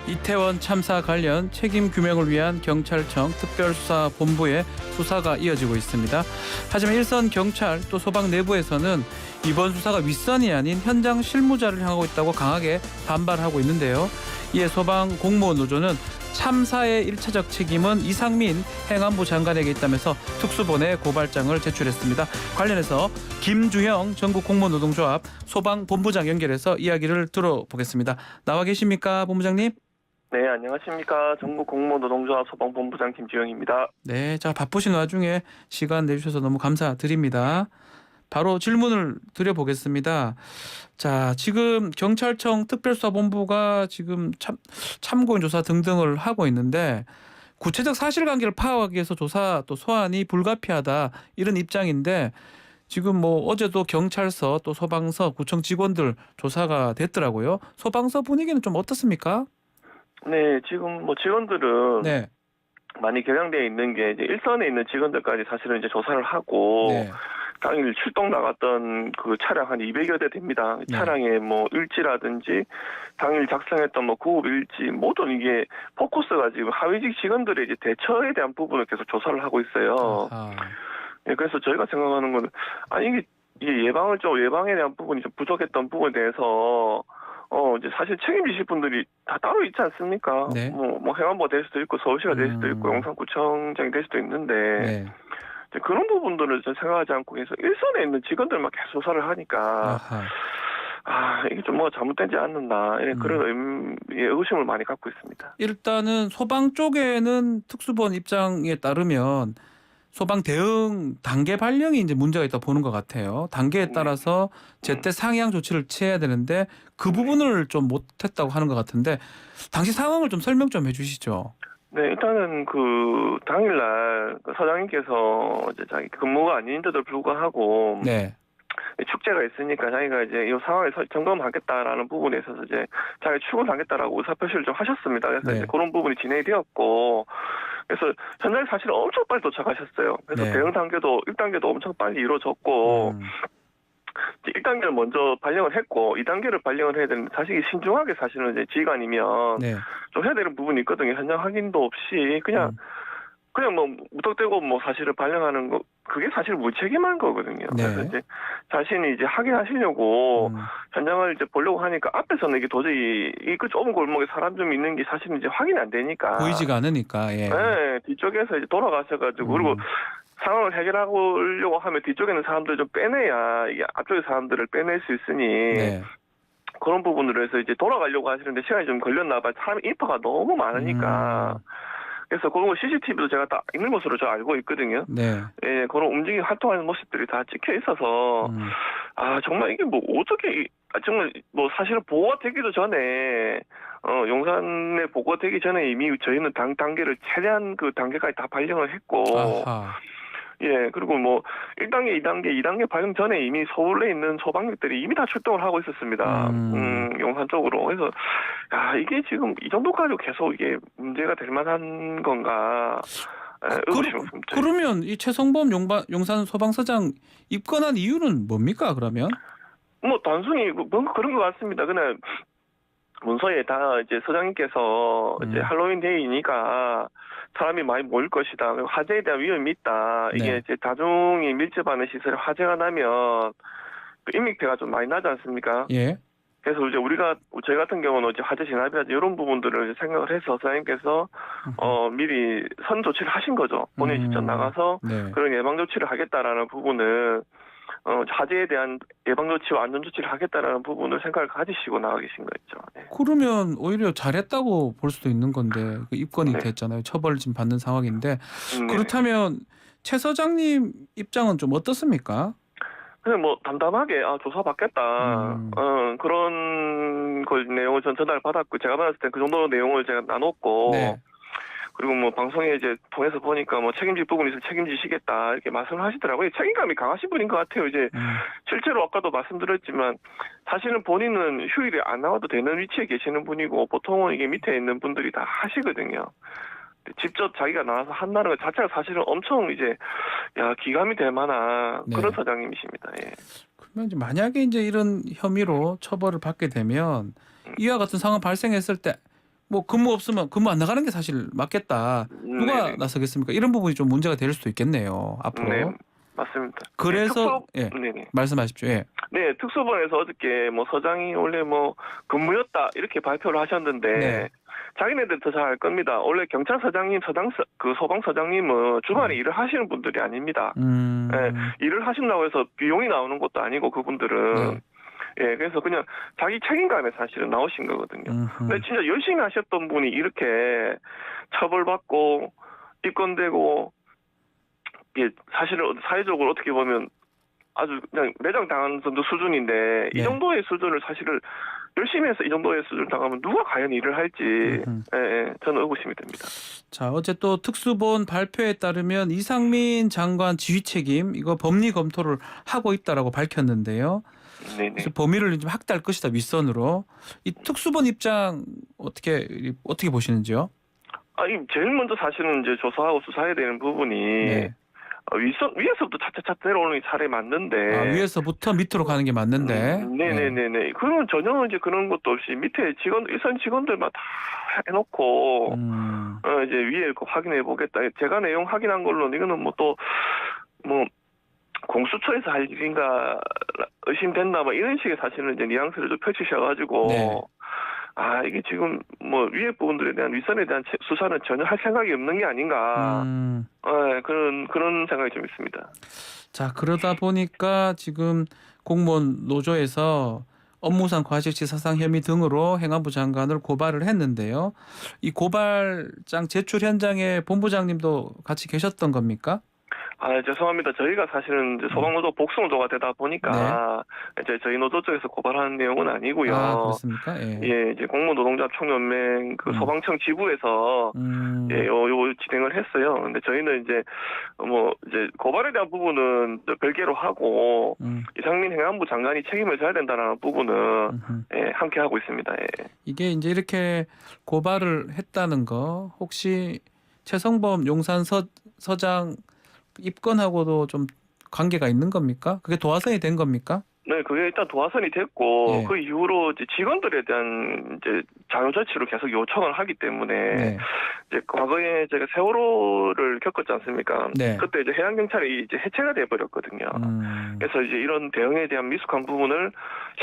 이태원 참사 관련 책임 규명을 위한 경찰청 특별수사본부의 수사가 이어지고 있습니다. 하지만 일선 경찰 또 소방 내부에서는 이번 수사가 윗선이 아닌 현장 실무자를 향하고 있다고 강하게 반발하고 있는데요. 이에 소방 공무원 노조는 참사의 1차적 책임은 이상민 행안부 장관에게 있다면서 특수본에 고발장을 제출했습니다. 관련해서 김주형 전국공무노동조합 소방본부장 연결해서 이야기를 들어보겠습니다. 나와 계십니까, 본부장님? 네, 안녕하십니까. 전국공무노동조합 소방본부장 김주영입니다. 네, 자 바쁘신 와중에 시간 내주셔서 너무 감사드립니다. 바로 질문을 드려보겠습니다. 자, 지금 경찰청 특별수사본부가 지금 참고인 조사 등등을 하고 있는데 구체적 사실관계를 파악하기 위해서 조사 또 소환이 불가피하다 이런 입장인데 지금 뭐 어제도 경찰서 또 소방서 구청 직원들 조사가 됐더라고요. 소방서 분위기는 좀 어떻습니까? 네, 지금 뭐 직원들은 네. 많이 격양되어 있는 게 이제 일선에 있는 직원들까지 사실은 이제 조사를 하고 네. 당일 출동 나갔던 그 차량 한 200여 대 됩니다. 네. 차량의 뭐 일지라든지 당일 작성했던 뭐 구급 일지 모든 이게 포커스가 지금 하위직 직원들의 이제 대처에 대한 부분을 계속 조사를 하고 있어요. 아하. 예, 그래서 저희가 생각하는 거는 아니 이게 예방에 대한 부분이 좀 부족했던 부분에 대해서 이제 사실 책임지실 분들이 다 따로 있지 않습니까? 네. 뭐 행안부가 될 수도 있고 서울시가 될 수도 있고 용산구청장이 될 수도 있는데 네. 이제 그런 부분들을 좀 생각하지 않고 해서 일선에 있는 직원들만 계속 조사를 하니까 아하. 이게 좀 뭐가 잘못되지 않는다 그런 의심을 많이 갖고 있습니다. 일단은 소방 쪽에는 특수본 입장에 따르면 소방 대응 단계 발령이 이제 문제가 있다 보는 것 같아요. 단계에 따라서 제때 상향 조치를 취해야 되는데 그 부분을 좀 못했다고 하는 것 같은데 당시 상황을 좀 설명 좀 해주시죠. 네, 일단은 그 당일날 그 서장님께서 이제 자기 근무가 아닌데도 불구하고 네. 축제가 있으니까 자기가 이제 이 상황을 점검하겠다라는 부분에 있어서 이제 자기 출근하겠다라고 의사표시를 좀 하셨습니다. 그래서 네. 이제 그런 부분이 진행이 되었고, 그래서 현장에 사실 엄청 빨리 도착하셨어요. 그래서 네. 대응 단계도 1단계도 엄청 빨리 이루어졌고, 1단계를 먼저 발령을 했고 2단계를 발령을 해야 되는데 사실 이게 신중하게 사실은 이제 지휘관이면 네. 좀 해야 되는 부분이 있거든요. 현장 확인도 없이 그냥 뭐 무턱대고 뭐 사실을 발령하는 거 그게 사실 무책임한 거거든요. 네. 그래서 이제 자신이 이제 확인하시려고 현장을 이제 보려고 하니까 앞에서는 이게 도저히 이 그 좁은 골목에 사람 좀 있는 게 사실은 이제 확인이 안 되니까 보이지가 않으니까. 예. 네, 뒤쪽에서 이제 돌아가셔가지고 그리고 상황을 해결하려고 하면 뒤쪽에 있는 사람들 좀 빼내야 이게 앞쪽에 사람들을 빼낼 수 있으니 네. 그런 부분으로 해서 이제 돌아가려고 하시는데 시간이 좀 걸렸나 봐요. 사람 인파가 너무 많으니까. 그래서 그런 거 CCTV도 제가 딱 있는 것으로 저 알고 있거든요. 네. 예, 그런 움직임 활동하는 모습들이 다 찍혀 있어서 정말 이게 뭐 어떻게 정말 뭐 사실은 보고가 되기도 전에 용산에 보고가 되기 전에 이미 저희는 단계를 최대한 그 단계까지 다 발령을 했고 아하. 예, 그리고 뭐 1단계, 2단계 발령 전에 이미 서울에 있는 소방력들이 이미 다 출동을 하고 있었습니다. 용산 쪽으로. 그래서 이게 지금 이 정도까지 계속 이게 문제가 될 만한 건가? 그러면 이 최성범 용산 소방서장 입건한 이유는 뭡니까, 그러면? 뭐 단순히 뭔가 그런 것 같습니다. 그냥 문서에 다 이제 서장님께서 이제 할로윈 데이니까 사람이 많이 모일 것이다. 그리고 화재에 대한 위험이 있다. 이게 네. 이제 다중이 밀집하는 시설에 화재가 나면 그 인명피해가 좀 많이 나지 않습니까? 예. 그래서 이제 저희 같은 경우는 이제 화재 진압이라든지 이런 부분들을 이제 생각을 해서 서장님께서 미리 선 조치를 하신 거죠. 본인이 직접 나가서 네. 그런 예방 조치를 하겠다라는 부분을 화재에 대한 예방 조치와 안전 조치를 하겠다라는 부분을 생각을 가지시고 나가 계신 거죠. 네. 그러면 오히려 잘했다고 볼 수도 있는 건데 그 입건이 네. 됐잖아요. 처벌을 지금 받는 상황인데 네. 그렇다면 최 서장님 입장은 좀 어떻습니까? 그냥 뭐 담담하게 조사 받겠다 그런 걸 내용을 전 전달 받았고 제가 받았을 때 그 정도 내용을 제가 나눴고 네. 그리고 뭐 방송에 이제 통해서 보니까 뭐 책임질 부분이 있으면 책임지시겠다 이렇게 말씀을 하시더라고요. 책임감이 강하신 분인 것 같아요. 이제 실제로 아까도 말씀드렸지만 사실은 본인은 휴일에 안 나와도 되는 위치에 계시는 분이고 보통은 이게 밑에 있는 분들이 다 하시거든요. 직접 자기가 나와서 한다는 것 자체가 사실은 엄청 이제 기감이 될 만한 네. 그런 서장님이십니다. 예. 그러면 이제 만약에 이제 이런 혐의로 처벌을 받게 되면 이와 같은 상황 발생했을 때 뭐 근무 없으면 근무 안 나가는 게 사실 맞겠다. 누가 네네. 나서겠습니까? 이런 부분이 좀 문제가 될 수도 있겠네요. 앞으로. 네, 맞습니다. 그래서 예. 네네. 말씀하십시오. 예. 네, 특수본에서 어저께 뭐 서장이 원래 뭐 근무였다 이렇게 발표를 하셨는데 네. 자기네들 더 잘 알 겁니다. 원래 경찰서장님, 그 소방서장님은 주말에 일을 하시는 분들이 아닙니다. 예, 일을 하신다고 해서 비용이 나오는 것도 아니고 그분들은 네. 예, 그래서 그냥 자기 책임감에 사실은 나오신 거거든요. 근데 진짜 열심히 하셨던 분이 이렇게 처벌받고 입건되고 이게 사실은 사회적으로 어떻게 보면 아주 그냥 매장당한 정도 수준인데 네. 이 정도의 수준을 사실을 열심히 해서 이 정도의 수준을 당하면 누가 과연 일을 할지 예, 저는 의구심이 듭니다. 자, 어제 또 특수본 발표에 따르면 이상민 장관 지휘 책임 이거 법리 검토를 하고 있다라고 밝혔는데요. 네네. 그래서 범위를 좀 확대할 것이다 윗선으로. 이 특수본 입장 어떻게 보시는지요? 이 제일 먼저 사실은 이제 조사하고 수사해야 되는 부분이 네. 위에서부터 차차차 내려오는 게 차라리 맞는데. 위에서부터 밑으로 가는 게 맞는데. 네네네네. 그러면 전혀 이제 그런 것도 없이 밑에 일선 직원들만 다 해놓고 이제 위에 거 확인해 보겠다. 제가 내용 확인한 걸로는 이거는 뭐 또 뭐 공수처에서 할 일인가 의심된다 뭐 이런 식의 사실은 이제 뉘앙스를 좀 펼치셔가지고. 네. 이게 지금 뭐 위에 부분들에 대한 윗선에 대한 수사는 전혀 할 생각이 없는 게 아닌가. 그런 생각이 좀 있습니다. 자, 그러다 보니까 지금 공무원 노조에서 업무상 과실치 사상 혐의 등으로 행안부 장관을 고발을 했는데요. 이 고발장 제출 현장에 본부장님도 같이 계셨던 겁니까? 죄송합니다. 저희가 사실은 이제 소방노조 복수노조가 되다 보니까 이제 저희 노조 쪽에서 고발하는 내용은 아니고요. 그렇습니까? 예. 예, 이제 공무노동자 총연맹 그 소방청 지부에서 요 진행을 했어요. 근데 저희는 이제 이제 고발에 대한 부분은 별개로 하고 이상민 행안부 장관이 책임을 져야 된다는 부분은 예, 함께 하고 있습니다. 예. 이게 이제 이렇게 고발을 했다는 거 혹시 최성범 용산서장 입건하고도 좀 관계가 있는 겁니까? 그게 도화선이 된 겁니까? 네, 그게 일단 도화선이 됐고 예. 그 이후로 이제 직원들에 대한 이제 자료 조치를 계속 요청을 하기 때문에 이제 과거에 제가 세월호를 겪었지 않습니까? 네. 그때 이제 해양 경찰이 이제 해체가 돼 버렸거든요. 그래서 이제 이런 대응에 대한 미숙한 부분을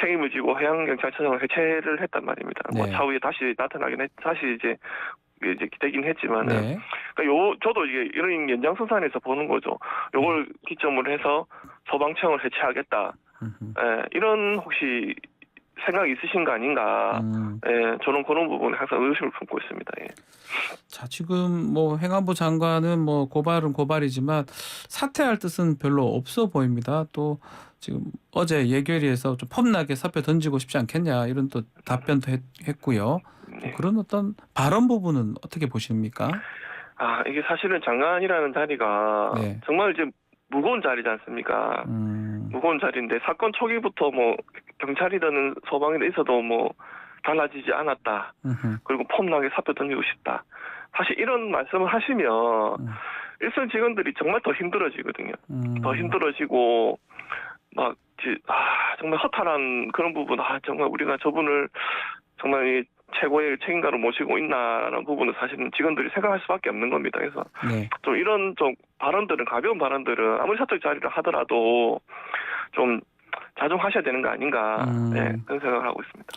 책임을 지고 해양 경찰청을 해체를 했단 말입니다. 뭐 차후에 다시 나타나긴 다시 이제 되긴 했지만은 그러니까 저도 이게 이런 연장선상에서 보는 거죠. 요걸 기점으로 해서 소방청을 해체하겠다. 예, 이런 혹시 생각이 있으신 거 아닌가? 예, 저는 그런 부분에 항상 의심을 품고 있습니다. 예. 자, 지금 뭐 행안부 장관은 뭐 고발은 고발이지만 사퇴할 뜻은 별로 없어 보입니다. 또 지금 어제 예결위에서 좀 폼나게 사표 던지고 싶지 않겠냐 이런 또 답변도 했고요. 그런 어떤 발언 부분은 어떻게 보십니까? 이게 사실은 장관이라는 자리가 정말 이제 무거운 자리지 않습니까? 무거운 자리인데 사건 초기부터 뭐 경찰이든 소방이든 있어도 뭐 달라지지 않았다. 그리고 폼나게 사표 던지고 싶다. 사실 이런 말씀을 하시면 일선 직원들이 정말 더 힘들어지거든요. 더 힘들어지고 막 정말 허탈한 그런 부분. 정말 우리가 저분을 정말 이 최고의 책임가로 모시고 있나라는 부분은 사실은 직원들이 생각할 수밖에 없는 겁니다. 그래서 좀 이런 좀 발언들은 가벼운 발언들은 아무리 사적 자리를 하더라도 좀 자중하셔야 되는 거 아닌가 그런 생각을 하고 있습니다.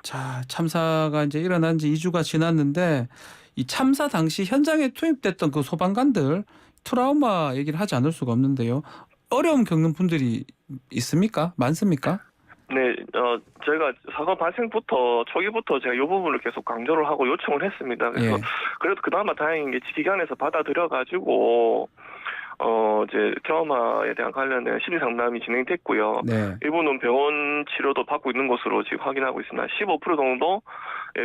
자, 참사가 이제 일어난 지 2주가 지났는데 이 참사 당시 현장에 투입됐던 그 소방관들 트라우마 얘기를 하지 않을 수가 없는데요. 어려움 겪는 분들이 있습니까? 많습니까? 네, 저희가 사건 발생부터 초기부터 제가 이 부분을 계속 강조를 하고 요청을 했습니다. 그래서 그래도 그나마 다행인 게 기관에서 받아들여가지고 이제 트라우마에 대한 관련된 심리 상담이 진행됐고요. 일부는 병원 치료도 받고 있는 것으로 지금 확인하고 있습니다. 15% 정도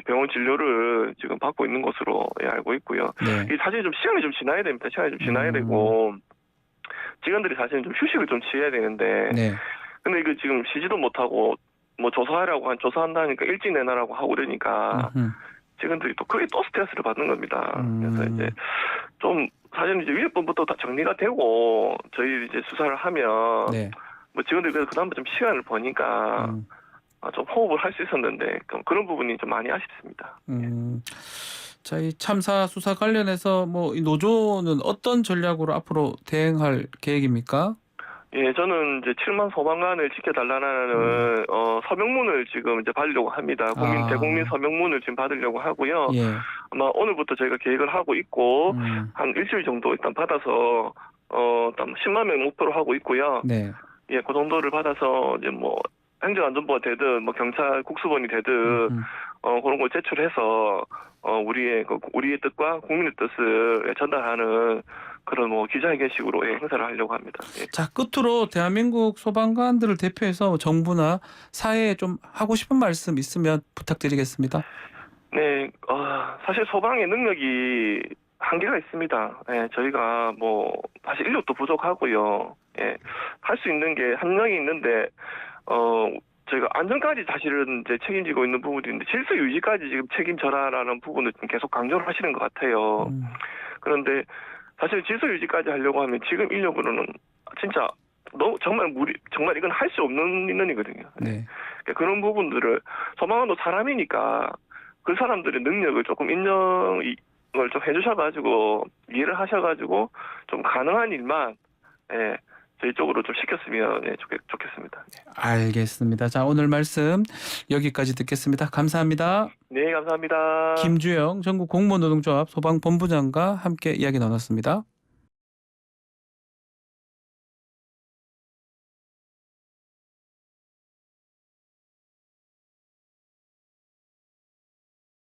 병원 진료를 지금 받고 있는 것으로 알고 있고요. 이 사실 좀 시간이 좀 지나야 됩니다. 시간이 좀 지나야 되고 직원들이 사실은 좀 휴식을 좀 취해야 되는데. 근데 이거 지금 쉬지도 못하고 뭐 조사한다니까 일찍 내놔라고 하고 그러니까 직원들이 또 그게 또 스트레스를 받는 겁니다. 그래서 이제 좀 사실은 이제 위에 분부터 다 정리가 되고 저희 이제 수사를 하면 뭐 직원들이 그래도 그다음부터 좀 시간을 버니까 좀 호흡을 할 수 있었는데 그런 부분이 좀 많이 아쉽습니다. 자, 이 참사 수사 관련해서 뭐 이 노조는 어떤 전략으로 앞으로 대응할 계획입니까? 예, 저는 이제 7만 소방관을 지켜달라는 서명문을 지금 이제 받으려고 합니다. 대국민 서명문을 지금 받으려고 하고요. 예. 아마 오늘부터 저희가 계획을 하고 있고 한 일주일 정도 일단 받아서 일단 10만 명 목표로 하고 있고요. 네. 예, 그 정도를 받아서 이제 뭐 행정안전부가 되든 뭐 경찰 국수본이 되든 그런 걸 제출해서 우리의 뜻과 국민의 뜻을 전달하는 그런 뭐 기자회견식으로 행사를 하려고 합니다. 예. 자, 끝으로 대한민국 소방관들을 대표해서 정부나 사회에 좀 하고 싶은 말씀 있으면 부탁드리겠습니다. 네, 사실 소방의 능력이 한계가 있습니다. 예, 저희가 뭐 사실 인력도 부족하고요. 예, 할 수 있는 게 한정이 있는데 저희가 안전까지 사실은 이제 책임지고 있는 부분인데 질서 유지까지 지금 책임져라라는 부분을 좀 계속 강조를 하시는 것 같아요. 그런데 사실 질서 유지까지 하려고 하면 지금 인력으로는 진짜 정말 이건 할 수 없는 인원이거든요. 네. 그러니까 그런 부분들을 소방관도 사람이니까 그 사람들의 능력을 조금 인정을 좀 해주셔가지고 이해를 하셔가지고 좀 가능한 일만 저희 쪽으로 좀 시켰으면 좋겠습니다. 알겠습니다. 자, 오늘 말씀 여기까지 듣겠습니다. 감사합니다. 네, 감사합니다. 김주영 전국 공무원노동조합 소방본부장과 함께 이야기 나눴습니다.